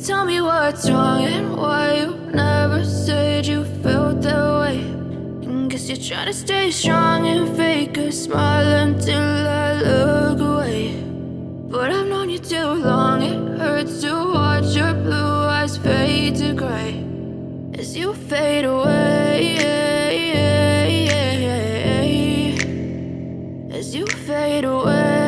tell me what's wrong and why you never said you felt that way. And guess you're trying to stay strong and fake a smile until I look away. But I've known you too long, it hurts to watch your blue eyes fade to gray as you fade away, as you fade away.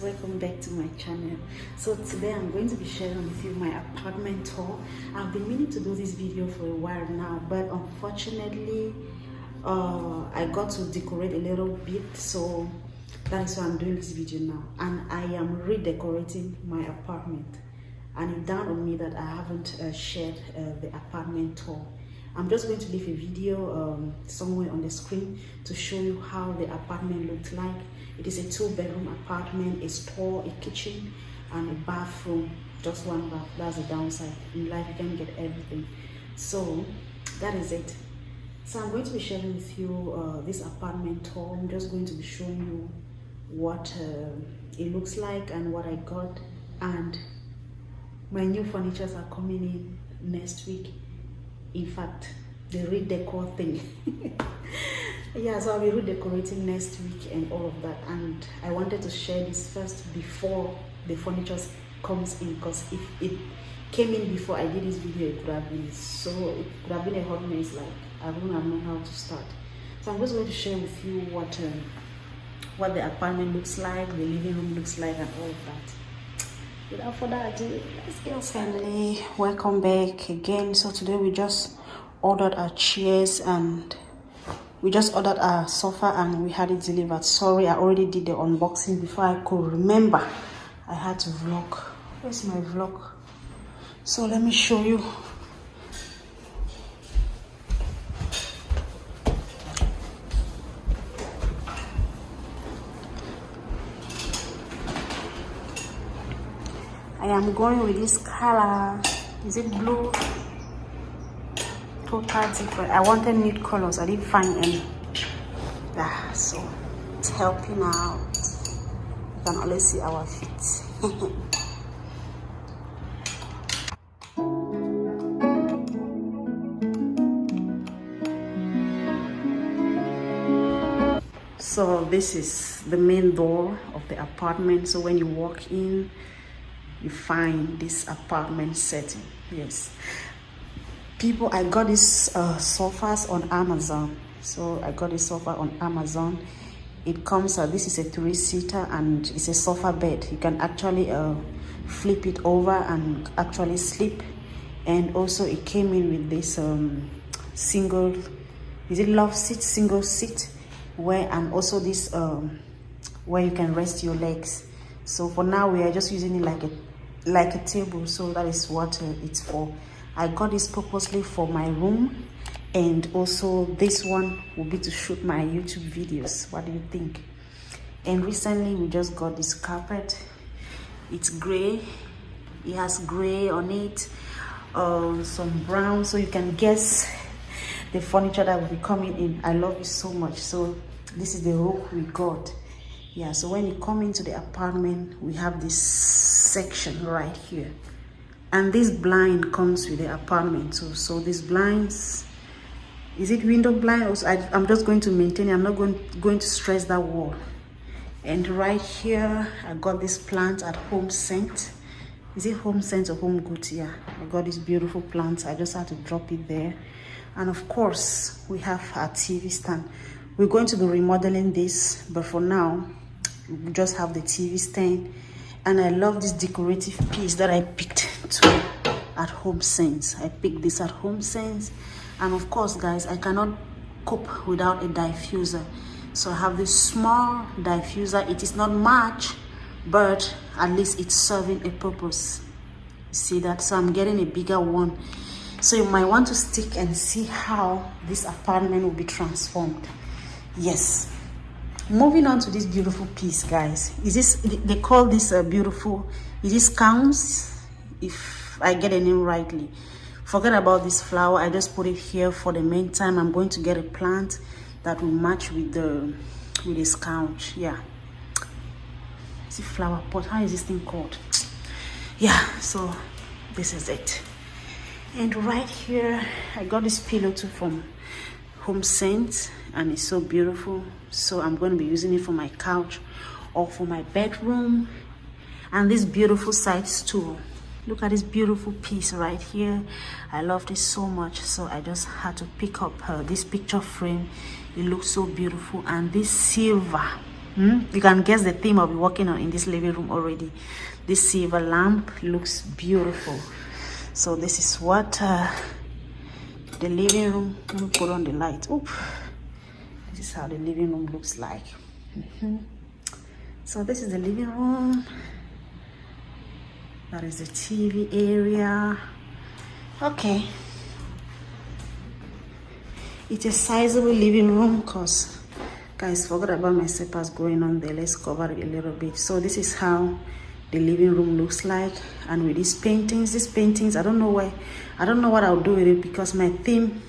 Welcome back to my channel. So today I'm going to be sharing with you my apartment tour. I've been meaning to do this video for a while now, but unfortunately I got to decorate a little bit, so that is why I'm doing this video now. And I am redecorating my apartment, and it dawned on me that I haven't shared the apartment tour. I'm just going to leave a video somewhere on the screen to show you how the apartment looked like. It is a 2-bedroom apartment, a store, a kitchen, and a bathroom. Just one bath. That's the downside. In life, you can get everything. So that is it. So I'm going to be sharing with you this apartment tour. I'm just going to be showing you what it looks like and what I got. And my new furnitures are coming in next week. In fact, the redecor thing. Yeah, so I'll be redecorating next week and all of that. And I wanted to share this first before the furniture comes in, because if it came in before I did this video, it could have been a hot mess. Like, I wouldn't have known how to start. So I'm just going to share with you what the apartment looks like, the living room looks like, and all of that. Without further ado, let's get started. Family, welcome back again. So today we just ordered our chairs and we just ordered our sofa and we had it delivered. Sorry, I already did the unboxing before I could remember. I had to vlog. Where's my vlog? So let me show you. I am going with this color. Is it blue? Total different. I wanted nude colors. I didn't find any. Yeah, so it's helping out. You can always see our feet. So this is the main door of the apartment. So when you walk in, you find this apartment setting. Yes, people, I got these sofas on Amazon. So I got this sofa on Amazon. It comes this is a 3-seater and it's a sofa bed. You can actually flip it over and actually sleep. And also it came in with this single, is it love seat, single seat, where, and also this where you can rest your legs. So for now we are just using it like a table. So that is what it's for. I got this purposely for my room, and also this one will be to shoot my YouTube videos. What do you think? And recently we just got this carpet. It's gray. It has gray on it, some brown, so you can guess the furniture that will be coming in. I love it so much. So this is the rope we got. Yeah, so when you come into the apartment, we have this section right here, and this blind comes with the apartment too. So these blinds, is it window blind? Also, I'm just going to maintain it. I'm not going to stress that wall. And right here, I got this plant at Home Scent. Is it Home Scent or Home Goods? Yeah, I got this beautiful plant. I just had to drop it there. And of course, we have our TV stand. We're going to be remodeling this, but for now, we just have the TV stand. And I love this decorative piece that I picked too at Home Sense. I picked this at Home Sense. And of course, guys, I cannot cope without a diffuser. So I have this small diffuser. It is not much, but at least it's serving a purpose. You see that? So I'm getting a bigger one. So you might want to stick and see how this apartment will be transformed. Yes. Moving on to this beautiful piece, guys. Is this, they call this beautiful, is this counts, if I get a name rightly. Forget about this flower, I just put it here for the meantime. I'm going to get a plant that will match with this couch. Yeah, it's a flower pot. How is this thing called? Yeah, so this is it. And right here I got this pillow too from Home Sense, and it's so beautiful. So I'm going to be using it for my couch or for my bedroom. And this beautiful side stool, look at this beautiful piece right here. I love this so much, so I just had to pick up this picture frame. It looks so beautiful. And this silver, you can guess the theme I'll be working on in this living room already. This silver lamp looks beautiful. So this is what the living room, let me put on the light. Oop. This is how the living room looks like. So this is the living room. That is the TV area. Okay. It's a sizable living room, because guys, forgot about my slippers going on there. Let's cover it a little bit. So this is how the living room looks like. And with these paintings, I don't know what I'll do with it, because my theme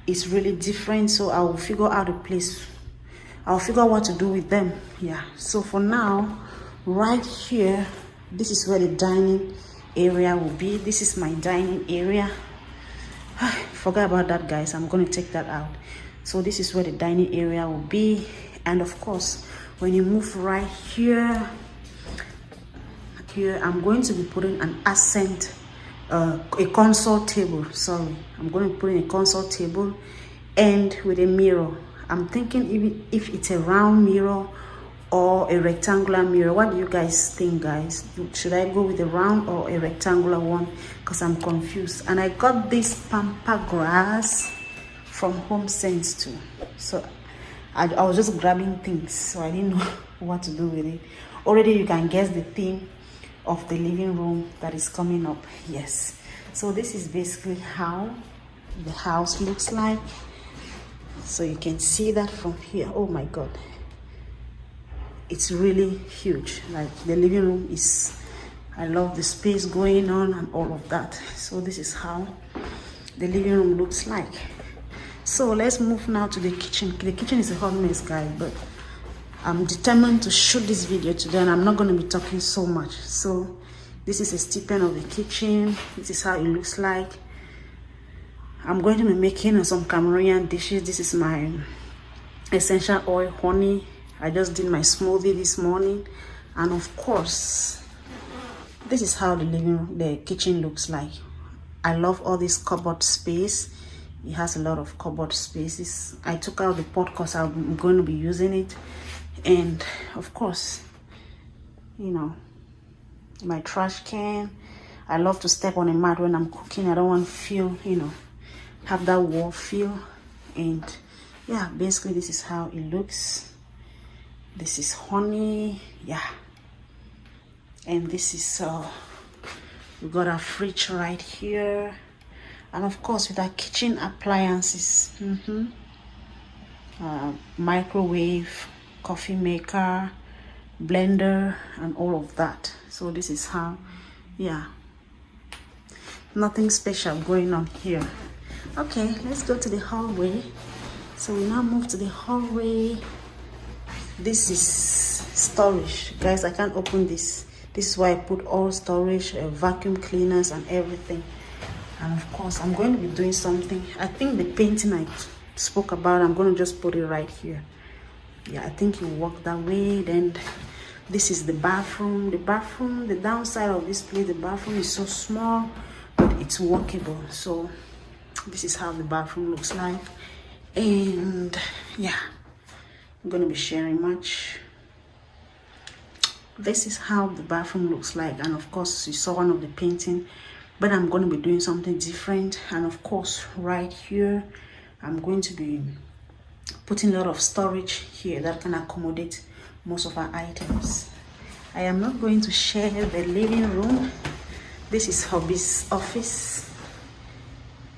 is really different. So I will figure out a place. I'll figure out what to do with them. Yeah, so for now, right here, this is where the dining area will be. This is my dining area. Forget about that, guys. I'm going to take that out. So this is where the dining area will be. And of course, when you move right here, I'm going to be putting an accent, a console table. Sorry, I'm going to put in a console table and with a mirror. I'm thinking if it's a round mirror or a rectangular mirror. What do you guys think, guys? Should I go with a round or a rectangular one? Because I'm confused. And I got this pampa grass from Home Sense too. So I was just grabbing things, so I didn't know what to do with it. Already you can guess the theme of the living room that is coming up. Yes, so this is basically how the house looks like. So you can see that from here. Oh my god, it's really huge. Like, the living room is, I love the space going on and all of that. So this is how the living room looks like. So let's move now to the kitchen. The kitchen is a hot mess, guys, but I'm determined to shoot this video today, and I'm not going to be talking so much. So this is a stipend of the kitchen. This is how it looks like. I'm going to be making some Cameroonian dishes. This is my essential oil honey. I just did my smoothie this morning. And of course, this is how the kitchen looks like. I love all this cupboard space. It has a lot of cupboard spaces. I took out the pot because I'm going to be using it. And of course, you know, my trash can. I love to step on a mat when I'm cooking. I don't want to feel, you know, have that wall feel. And yeah, basically this is how it looks. This is honey. Yeah, and this is we got our fridge right here, and of course with our kitchen appliances, microwave, coffee maker, blender, and all of that. So this is how, yeah, nothing special going on here. Okay, let's go to the hallway. So we now move to the hallway. This is storage, guys. I can't open this. This is why I put all storage, vacuum cleaners and everything. And of course, I'm going to be doing something. I think the painting I spoke about, I'm going to just put it right here. Yeah, I think it will work that way. Then this is the bathroom. The downside of this place, the bathroom is so small, but it's workable. So this is how the bathroom looks like. And yeah, I'm going to be sharing much. This is how the bathroom looks like. And of course, you saw one of the painting, but I'm going to be doing something different. And of course, right here, I'm going to be putting a lot of storage here that can accommodate most of our items. I am not going to share the living room. This is hubby's office.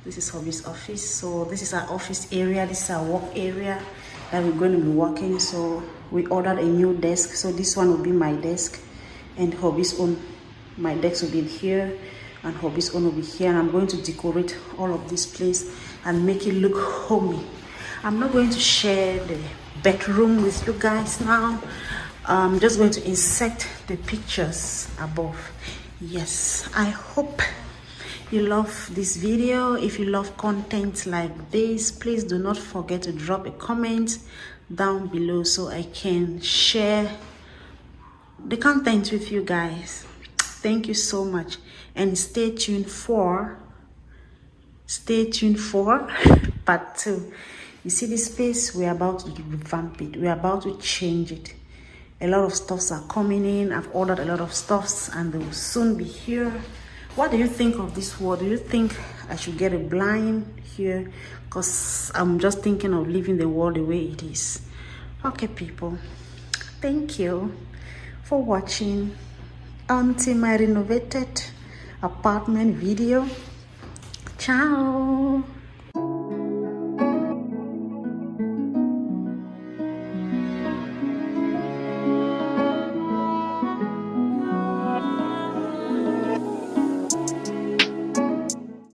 This is hubby's office. So this is our office area. This is our work area. that we're going to be working. So we ordered a new desk. So this one will be my desk, and hubby's own, my desk will be here, and hubby's own will be here. And I'm going to decorate all of this place and make it look homey. I'm not going to share the bedroom with you guys now. I'm just going to insert the pictures above. Yes, I hope you love this video. If you love content like this, please do not forget to drop a comment down below so I can share the content with you guys. Thank you so much, and stay tuned for part 2. You see this space, we're about to revamp it, we're about to change it. A lot of stuffs are coming in. I've ordered a lot of stuffs and they will soon be here. What do you think of this wall? Do you think I should get a blind here? Because I'm just thinking of leaving the wall the way it is. Okay, people, thank you for watching until my renovated apartment video. Ciao.